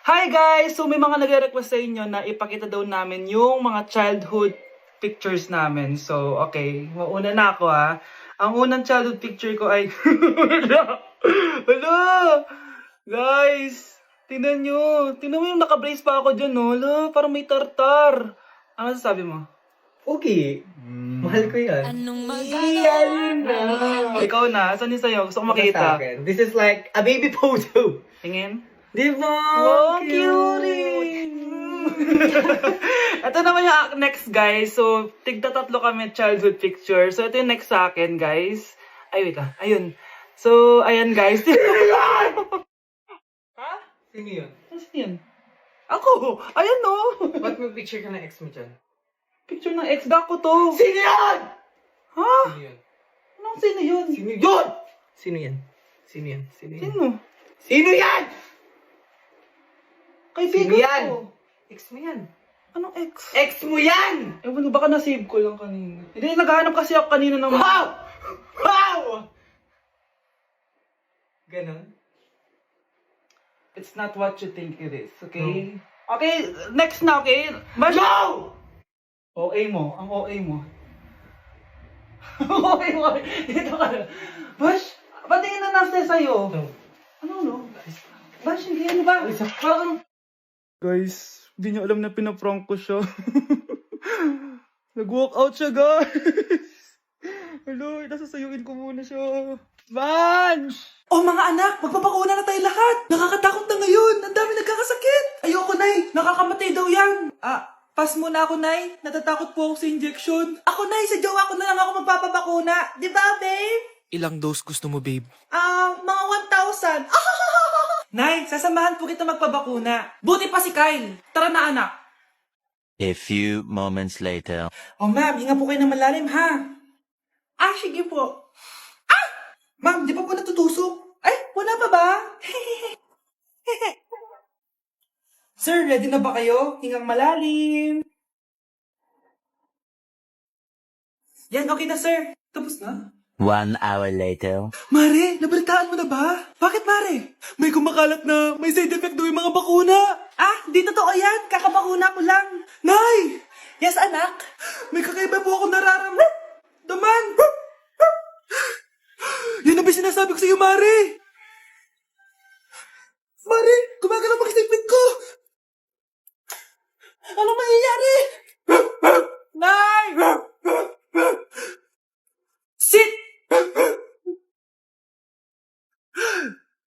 Hi guys! So may mga nagre-request sa inyo na ipakita daw namin yung mga childhood pictures namin. So, okay. Mauna na ako ha. Ang unang childhood picture ko ay... Hala! Guys! Tingnan nyo. Tingnan mo yung naka-brace pa ako dyan, no? Hala, parang may tartar. Ano sasabi mo? Okay. Mahal ko yan. Iyan na! Ikaw na. Saan yung sa'yo? Gusto ko makita. This is like a baby photo. Tingin. Di ba? Wow, cutie! Ito naman yung next, guys. So, tigda tatlo kami childhood picture. So, ito yung next sa akin, guys. Ay, wait lang. Ayun. So, ayan, guys. Ha? Sino yun? Ano yun? Ako! Ayan, no! Ba't may picture ka ng ex mo dyan? Picture ng ex ko to. Sino yan? Ha? Sino yun? Anong sino yun? Sino yun? Sino yan? Sino yan? Sino yan? Sino? Sino yan? Kaibigan Sino yan? ko. Ex mo yan. Anong ex? Ex mo yan! Ewan ko, baka na-save ko lang kanina. Hindi, naghahanap kasi ako kanina ng... Wow! Wow! Ganon? It's not what you think it is, okay? Okay, next na, okay? Bash! No! OA mo, ang OA mo. OA mo, dito ka na. Bash, patingin na nasa sa'yo. No. Ano, no? Bash, hindi, ano ba? Parang... Guys, hindi niyo alam na pinaprank ko siya. Nag-walk out siya, guys. Hello, nasasayuin ko muna siya. Vansh! Oh mga anak, magpapakuna na tayo lahat. Nakakatakot na ngayon. Ang dami nagkakasakit. Ayoko, Nay. Nakakamatay daw yan. Pass muna ako, Nay. Natatakot po ako sa injection. Ako, Nay. Sa jowa ko na lang ako magpapabakuna. Di ba, babe? Ilang dose gusto mo, babe? Mga 1,000. Nay, sasamahan po kita magpabakuna. Buti pa si Kyle. Tara na, anak. A few moments later. Oh, ma'am. Hinga po kayo ng malalim, ha? Sige po. Ma'am, di pa po natutusok? Ay, wala pa ba? Sir, ready na ba kayo? Hingang malalim. Yan, okay na, sir. Tapos na. 1 hour later. Mare, nabalitaan mo na ba? Bakit, Mare? May kumakalat na may side effect daw yung mga bakuna. Di totoo yan. Kakabakuna ko lang. Nay! Yes, anak? May kakaiba po ako nararamdaman. Yan ang ba sinasabi ko sa iyo, Mare? Mare, gumagalaw ang isipin ko. Ano mangyayari? Nay! Sit!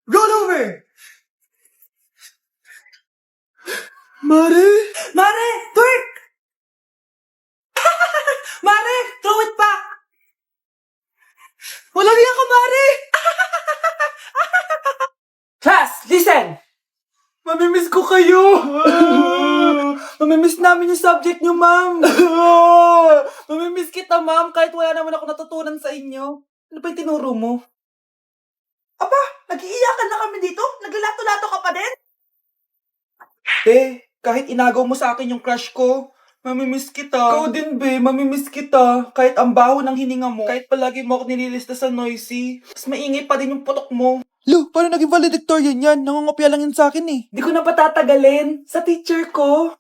Roll over! Mare! Mare! Twerk! Mare! Throw it back! Walang iya ka, Mare! Class, listen! Mamimiss ko kayo! Mamimiss namin yung subject nyo, ma'am! Mamimiss kita, ma'am, kahit wala naman ako natutunan sa inyo. Ano ba yung tinuro mo? Aba, nag-iiyakan na kami dito? Naglalato-lato ka pa din? Kahit inagaw mo sa akin yung crush ko, mamimiss kita. Ikaw din, mamimiss kita. Kahit ang baho ng hininga mo, kahit palagi mo ako nililista sa noisy, mas maingay pa din yung putok mo. Lo, paano naging valedictorian yan? Nangungopia lang yun sa akin eh. Di ko na patatagalin sa teacher ko.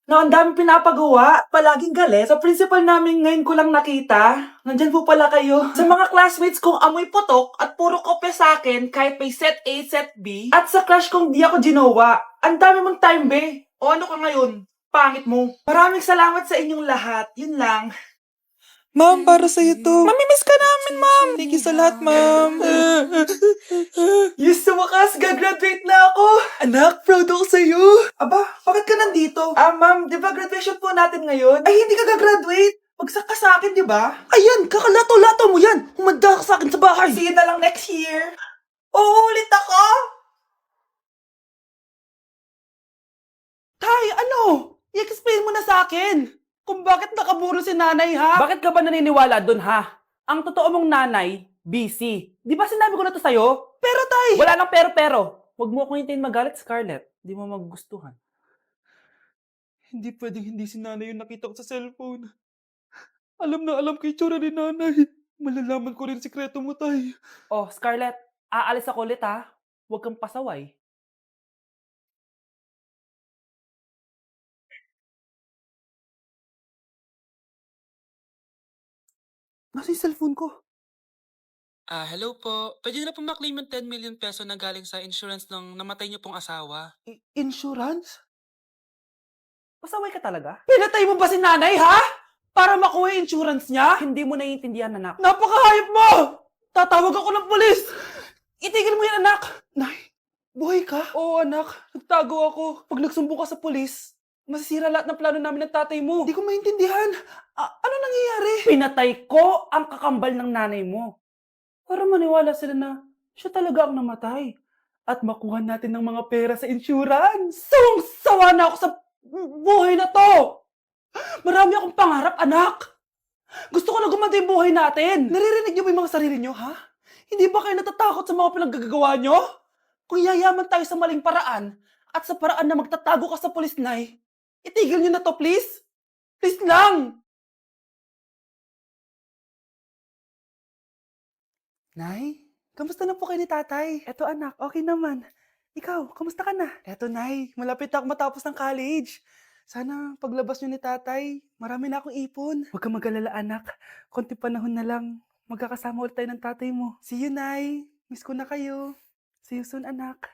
Na ang dami pinapagawa, palaging galit. Sa principal namin ngayon ko lang nakita. Nandyan po pala kayo. Sa mga classmates kong amoy putok at puro kopya sa akin kahit may set A, set B. At sa crush kong di ako ginawa. Ang dami mong time, be. O ano ka ngayon? Pangit mo. Maraming salamat sa inyong lahat. Yun lang. Ma'am, para sa'yo to. Mamimiss ka namin, ma'am. Thank you sa lahat, ma'am. Yes, sa wakas, gagraduate na ako. Anak, proud ako sa'yo. Aba, bakit ka nandito? Ma'am, di ba graduation po natin ngayon? Ay, hindi ka gagraduate. Bagsak ka sa akin, di ba? Ayan, kakalato-lato mo yan. Humanda ka sa akin sa bahay. See you na lang next year. Uulit ako? Tay, ano? I-explain mo na sa akin. Kung bakit nakaburo si nanay, ha? Bakit ka ba naniniwala dun, ha? Ang totoo mong nanay, busy. Di ba sinabi ko na to sa'yo? Pero tay... Wala lang pero. Huwag mo akong hintayin magalit, Scarlett. Di mo magugustuhan. Hindi pwedeng hindi si nanay yung nakita ko sa cellphone. Alam na alam ko yung tsura ni nanay. Malalaman ko rin sikreto mo, tay. Oh, Scarlett, aalis ako ulit, ha? Huwag kang pasaway. Nasaan yung cellphone ko? Hello po. Pwede na po maklaim yung 10 million peso na galing sa insurance ng namatay niyo pong asawa. Insurance? Pasaway ka talaga? Pinatay mo ba si nanay, ha? Para makuha yung insurance niya? Hindi mo naiintindihan, anak. Napakahayop mo! Tatawag ako ng pulis! Itigil mo yan, anak! Nay, buhay ka? Oo, anak. Nagtago ako. Pag nagsumbong ka sa pulis, masisira lahat ng plano namin ng tatay mo. Hindi ko maintindihan. Ano nangyayari? Pinatay ko ang kakambal ng nanay mo. Para maniwala sila na siya talaga ang namatay. At makuha natin ng mga pera sa insurance. Sawang-sawa na ako sa buhay na to! Marami akong pangarap, anak! Gusto ko na gumanda yung buhay natin! Naririnig niyo ba yung mga sarili niyo, ha? Hindi ba kayo natatakot sa mga pinaggagawa niyo? Kung yayaman tayo sa maling paraan at sa paraan na magtatago ka sa pulis, Nay, itigil niyo na to, please! Please lang! Nay, kamusta na po kayo ni tatay? Eto anak, okay naman. Ikaw, kamusta ka na? Eto Nay, malapit na ako matapos ng college. Sana paglabas niyo ni tatay, marami na akong ipon. Huwag kang mag-alala anak, konti panahon na lang. Magkakasama ulit tayo ng tatay mo. See you, Nay. Miss ko na kayo. See you soon, anak.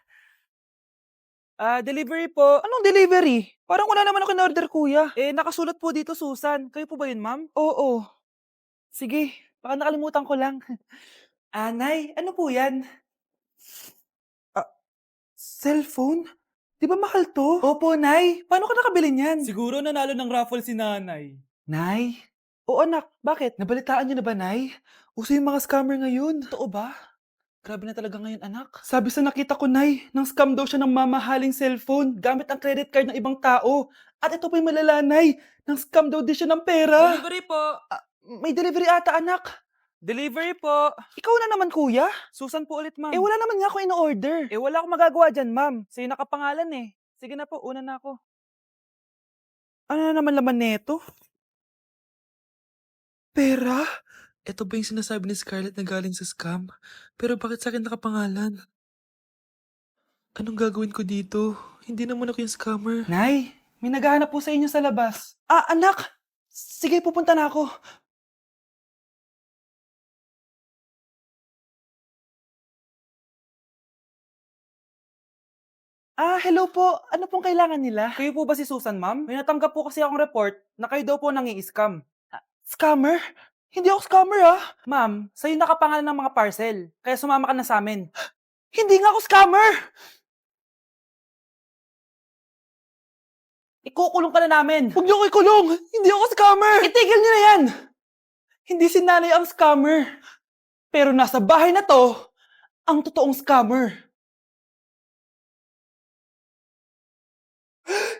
Delivery po. Anong delivery? Parang wala naman ako in-order, kuya. Nakasulat po dito, Susan. Kayo po ba yun, ma'am? Oo. Sige, baka nakalimutan ko lang. Nay, ano po yan? Cellphone? Di ba mahal to? Opo, Nay. Paano ka nakabili niyan? Siguro nanalo ng raffle si nanay. Nay? Oo, anak. Bakit? Nabalitaan niyo na ba, Nay? Uso yung mga scammer ngayon. Totoo ba? Grabe na talaga ngayon, anak. Sabi sa nakita ko, Nay, nang scam daw siya ng mamahaling cellphone gamit ang credit card ng ibang tao. At ito pa yung malala, Nay. Nang scam daw din siya ng pera. Delivery po! May delivery ata, anak. Delivery po! Ikaw na naman, kuya. Susan po ulit, ma'am. Wala naman nga ako in-order. Wala akong magagawa dyan, ma'am. Sa'yo nakapangalan eh. Sige na po, una na ako. Ano na naman laman neto? Pera? Ito ba yung sinasabi ni Scarlett na galing sa scam? Pero bakit sa akin nakapangalan? Anong gagawin ko dito? Hindi naman ako yung scammer. Nay, may naghahanap po sa inyo sa labas. Anak! Sige, pupunta na ako. Hello po. Ano pong kailangan nila? Kayo po ba si Susan, ma'am? May natanggap po kasi akong report na kayo daw po nangi-scam. Scammer? Hindi ako scammer, Ma'am, sa'yo nakapangalan ng mga parcel. Kaya sumama ka na sa amin. Hindi nga ako scammer! Ikukulong ka na namin. Huwag niyo ko ikulong! Hindi ako scammer! Itigil niyo na yan! Hindi si nanay ang scammer. Pero nasa bahay na to, ang totoong scammer.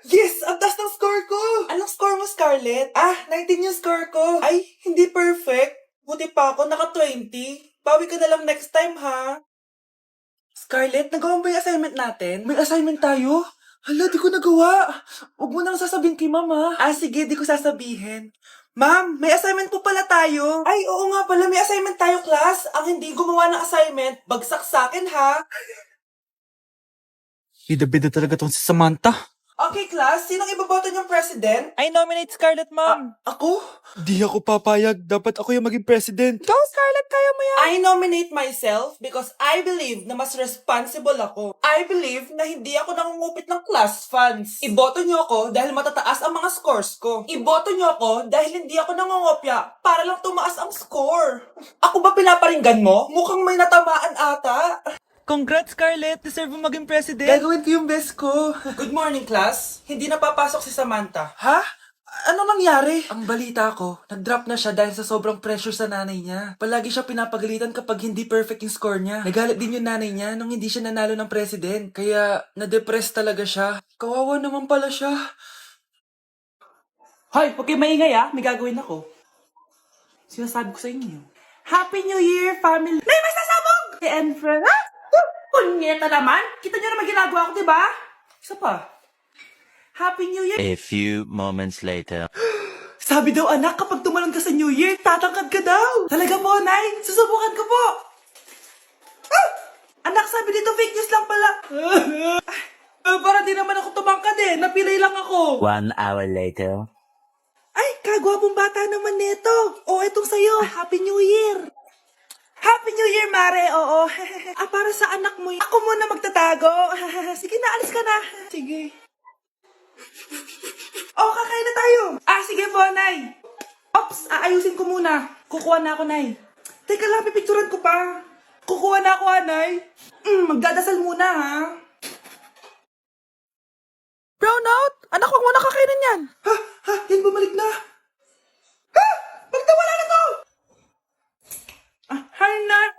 Yes! Ang taas ng score ko! Anong score mo, Scarlett? 19 yung score ko. Ay, hindi perfect. Buti pa ako, naka 20. Bawi ka na lang next time, ha? Scarlett, nagawa mo ba yung assignment natin? May assignment tayo? Hala, di ko nagawa. Huwag mo nang sasabihin kay mama. Sige, di ko sasabihin. Ma'am, may assignment po pala tayo. Ay, oo nga pala, may assignment tayo, class. Ang hindi gumawa ng assignment, bagsak sa akin, ha? Bida-bida talaga tong si Samantha. Okay, class, sinong iboboto niyong president? I nominate Scarlett, ma'am. Ako? Di ako papayag. Dapat ako yung maging president. Go, Scarlett, kaya mo yan! I nominate myself because I believe na mas responsible ako. I believe na hindi ako nangungupit ng class funds. Iboto niyo ako dahil matataas ang mga scores ko. Iboto niyo ako dahil hindi ako nangungopya para lang tumaas ang score. Ako ba pinaparinggan mo? Mukhang may natamaan ata. Congrats, Scarlett. Deserve mo maging president. Gagawin ko yung best ko. Good morning, class. Hindi na papasok si Samantha. Ha? Ano nangyari? Ang balita ko, nag-drop na siya dahil sa sobrang pressure sa nanay niya. Palagi siya pinapagalitan kapag hindi perfect yung score niya. Nagalit din yung nanay niya nung hindi siya nanalo ng president. Kaya, na-depress talaga siya. Kawawa naman pala siya. Hoy, huwag kayo maingay May gagawin ako. Sinasabi ko sa inyo. Happy New Year, family! May mas nasabog! And friend, Punyeta naman! Kita nyo naman ginagawa ko, diba? Isa pa. Happy New Year! A few moments later. Sabi daw anak, kapag tumalon ka sa New Year, tatangkad ka daw. Talaga po, Nay. Susubukan ko po. Anak, sabi dito fake news lang pala. Parang di naman ako tumangkad Napilay lang ako. 1 hour later. Ay, kago gwapong bata naman nito. O, etong sa'yo. Happy New Year. Happy New Year, Mare. Oo. Para sa anak mo. Ako muna magtatago. Sige na, alis ka na. Sige. Kakain na tayo. Sige po, Nay. Ops, aayusin ko muna. Kukuha na ako, Nay. Teka lang, pipicturan ko pa. Kukuha na ako, Nay. Magdadasal muna, ha? Brownout? Anak, huwag mo na kakainin yan. Yan bumalik na. Bakit wala na to? Hi, Nay.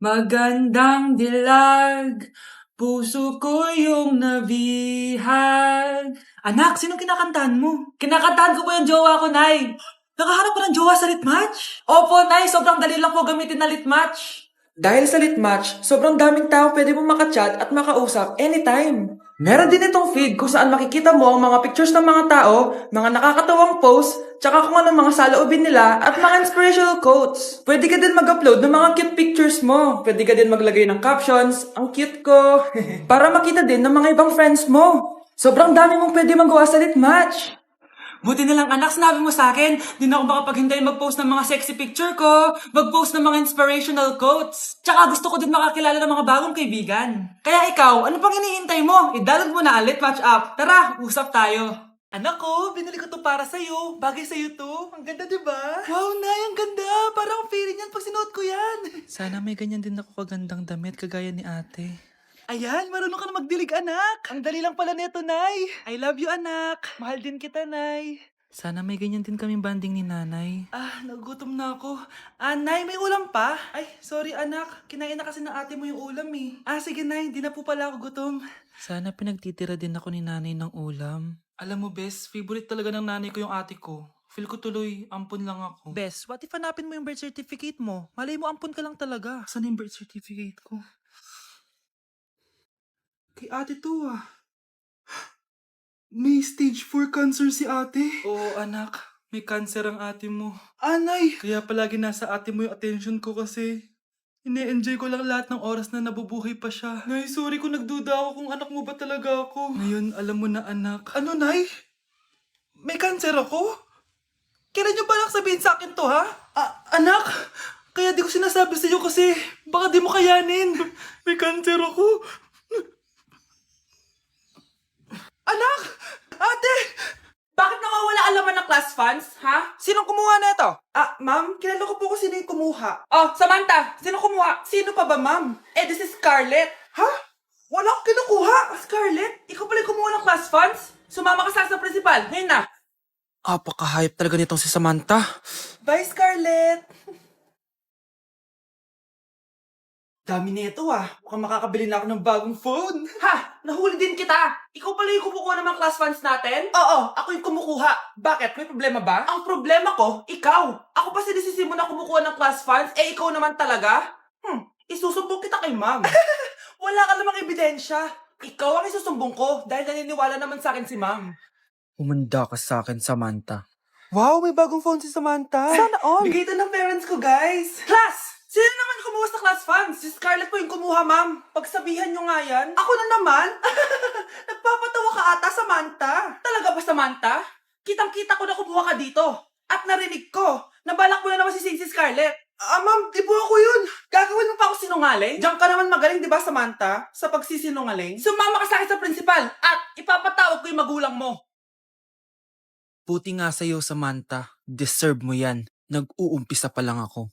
Magandang dilag, puso ko yung nabihag. Anak, sino kinakantahan mo? Kinakantahan ko po yung jowa ko, Nay. Nakaharap ka ng jowa sa lit match? Opo, Nay. Sobrang dali lang po gamitin na lit match. Dahil sa lit match, sobrang daming tao pwede mong makachat at makausap anytime. Meron din itong feed kung saan makikita mo ang mga pictures ng mga tao, mga nakakatawang posts, tsaka kung anong mga saloobin nila at mga inspirational quotes. Pwede ka din mag-upload ng mga cute pictures mo. Pwede ka din maglagay ng captions, ang cute ko, para makita din ng mga ibang friends mo. Sobrang dami mong pwede magawa sa lit match. Buti na lang anak, sinabi mo sa akin, di na ako makapaghintay mag-post ng mga sexy picture ko, mag-post ng mga inspirational quotes. Tsaka gusto ko din makakilala ng mga bagong kaibigan. Kaya ikaw, ano pang hinihintay mo? I-download mo na ang Lit Match app. Tara, usap tayo. Anak ko, binili ko to para sa'yo. Bagay sa'yo to. Ang ganda, diba? Wow, Nay, ang ganda. Parang ang feeling yan pag sinuot ko yan. Sana may ganyan din ako kagandang damit kagaya ni ate. Ayan, marunong ka na magdilig, anak. Ang dali lang pala neto, Nay. I love you, anak. Mahal din kita, Nay. Sana may ganyan din kaming banding ni nanay. Nagutom na ako. Nay, may ulam pa? Ay, sorry, anak. Kinain na kasi ng ate mo yung ulam, eh. Sige, Nay. Di na po pala ako gutom. Sana pinagtitira din ako ni nanay ng ulam. Alam mo, Bes, favorite talaga ng nanay ko yung ate ko. Feel ko tuloy, ampun lang ako. Bes, what if hanapin mo yung birth certificate mo? Malay mo, ampun ka lang talaga. Saan yung birth certificate ko? Kay ate to, May stage 4 cancer si ate. Oo, anak. May cancer ang ate mo. Anay! Kaya palagi nasa ate mo yung attention ko kasi ine-enjoy ko lang lahat ng oras na nabubuhay pa siya. Nay, sorry kung nagduda ako kung anak mo ba talaga ako. Ngayon, alam mo na anak. Ano, Nay? May cancer ako? Kailan niyo balak sabihin sa akin to, ha? Anak! Kaya di ko sinasabi sa iyo kasi baka di mo kayanin. May cancer ako. Anak! Ate! Bakit nawawala ang laman ng class funds, ha? Sinong kumuha na ito? Ma'am, kilala ko po kung sino yung kumuha. Samantha, sino kumuha? Sino pa ba, ma'am? This is Scarlett. Ha? Wala akong kinukuha. Scarlett, ikaw pala yung kumuha ng class funds? Sumama ka sa principal. Ngayon na. Apaka-hype talaga nitong si Samantha. Bye, Scarlett. Dami nito Mukhang makakabili na ako ng bagong phone. Nahuli din kita. Ikaw pala yung kumukuha ng mga class funds natin? Oo, ako yung kumukuha. Bakit? May problema ba? Ang problema ko, ikaw. Ako pa sinisisi mo na kumukuha ng class funds, ikaw naman talaga? Isusumbong kita kay ma'am. Wala ka namang ebidensya. Ikaw ang isusumbong ko dahil naniniwala naman sa akin si ma'am. Humanda ka sa akin, Samantha. Wow, may bagong phone si Samantha. Sana all. Bigay ito ng parents ko, guys. Class! Sino naman kumuha sa class funds? Si Scarlett po yung kumuha, ma'am. Pagsabihan nyo nga yan. Ako na naman? Nagpapatawa ka ata, Samantha. Talaga ba, Samantha? Kitang-kita ko na kumuha ka dito. At narinig ko, nabalak mo na naman si Scarlett. Ma'am, di po ako yun. Gagawin mo pa ako sinungaling? Diyan ka naman magaling, di ba, Samantha? Sa pagsisinungaling? Sumama ka sa akin sa principal at ipapatawag ko yung magulang mo. Buti nga sa'yo, Samantha. Deserve mo yan. Nag-uumpisa pa lang ako.